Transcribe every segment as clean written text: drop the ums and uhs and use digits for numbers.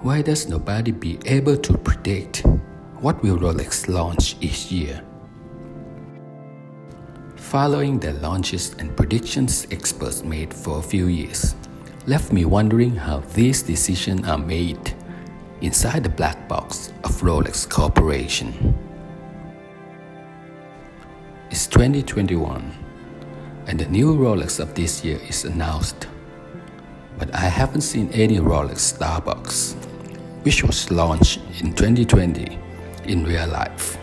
Why does nobody be able to predict what will Rolex launch each year? Following the launches and predictions experts made for a few years left me wondering how these decisions are made inside the black box of Rolex Corporation. It's 2021 and the new Rolex of this year is announced, but I haven't seen any Rolex Starbucks, which was launched in 2020 in real life.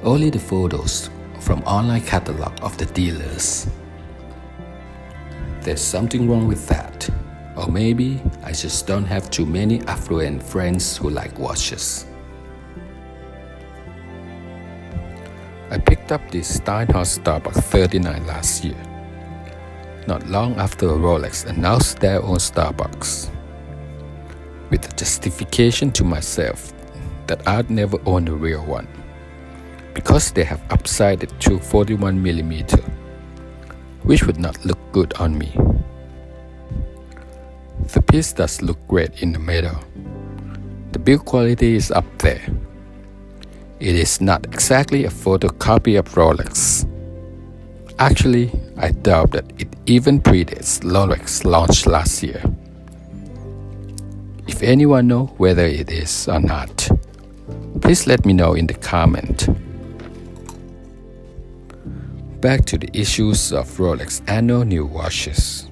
Only the photos from online catalog of the dealers. There's something wrong with that, or maybe I just don't have too many affluent friends who like watches. I picked up this Steinhart Starbucks 39 last year, not long after Rolex announced their own Starbucks, with the justification to myself that I'd never own a real one, because they have upsized it to 41mm, which would not look good on me. The piece does look great in the middle. The build quality is up there. It is not exactly a photocopy of Rolex. Actually, I doubt that it even predates Rolex launch last year. If anyone knows whether it is or not, please let me know in the comment. Back to the issues of Rolex annual new watches,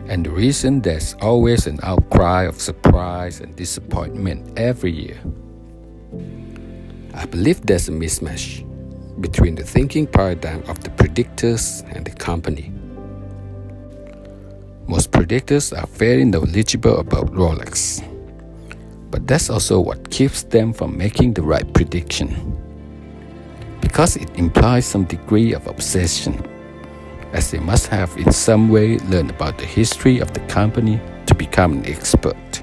and the reason there's always an outcry of surprise and disappointment every year. I believe there's a mismatch between the thinking paradigm of the predictors and the company. Most predictors are very knowledgeable about Rolex, but that's also what keeps them from making the right prediction, because it implies some degree of obsession, as they must have in some way learned about the history of the company to become an expert.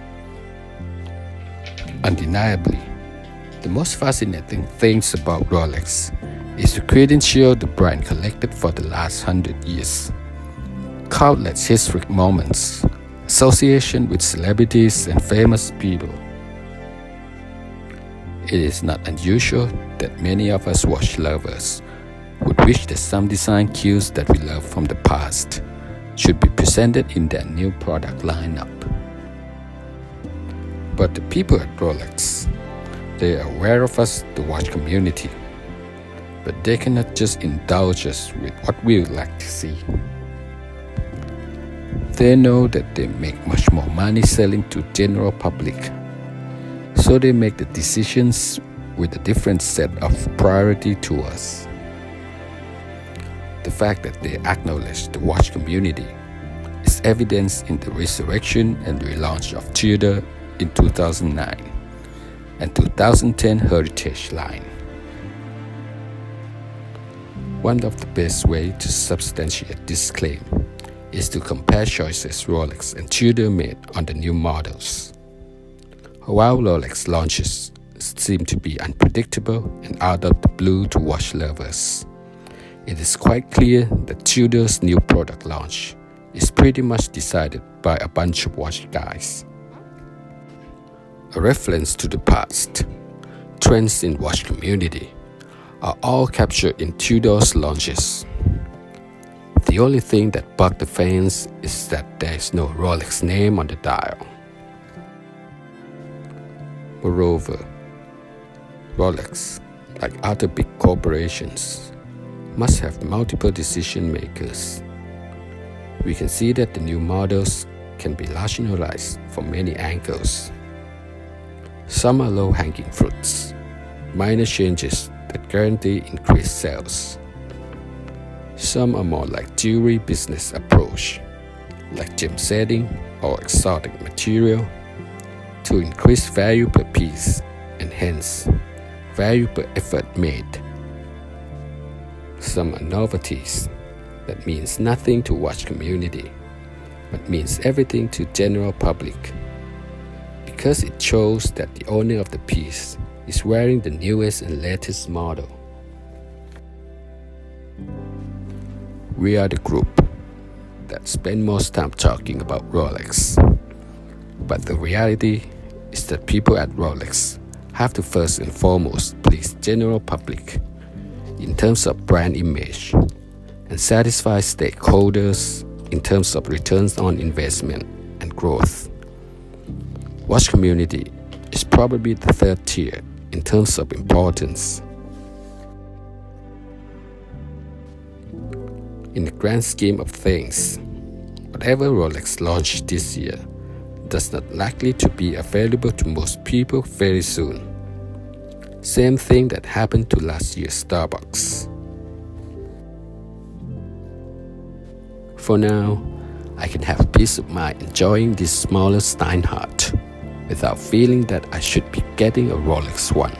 Undeniably, the most fascinating things about Rolex is the credential the brand collected for the last 100 years. Countless historic moments, association with celebrities and famous people. It is not unusual that many of us watch lovers would wish that some design cues that we love from the past should be presented in their new product lineup. But the people at Rolex, they are aware of us, the watch community, but they cannot just indulge us with what we would like to see. They know that they make much more money selling to general public, so they make the decisions with a different set of priority to us. The fact that they acknowledge the watch community is evidenced in the resurrection and relaunch of Tudor in 2009 and 2010 Heritage line. One of the best ways to substantiate this claim is to compare choices Rolex and Tudor made on the new models. While Rolex launches seem to be unpredictable and out of the blue to watch lovers, it is quite clear that Tudor's new product launch is pretty much decided by a bunch of watch guys. A reference to the past, trends in watch community are all captured in Tudor's launches. The only thing that bugged the fans is that there is no Rolex name on the dial. Moreover, Rolex, like other big corporations, must have multiple decision makers. We can see that the new models can be rationalized from many angles. Some are low-hanging fruits, minor changes that guarantee increased sales. Some are more like jewelry business approach, like gem setting or exotic material, to increase value per piece and hence value per effort made. Some are novelties that means nothing to watch community, but means everything to general public, because it shows that the owner of the piece is wearing the newest and latest model. We are the group that spend most time talking about Rolex, but the reality is that people at Rolex have to first and foremost please general public in terms of brand image and satisfy stakeholders in terms of returns on investment and growth. Watch community is probably the third tier in terms of importance. In the grand scheme of things, whatever Rolex launched this year does not likely to be available to most people very soon. Same thing that happened to last year's Starbucks. For now, I can have peace of mind enjoying this smaller Steinhart without feeling that I should be getting a Rolex one.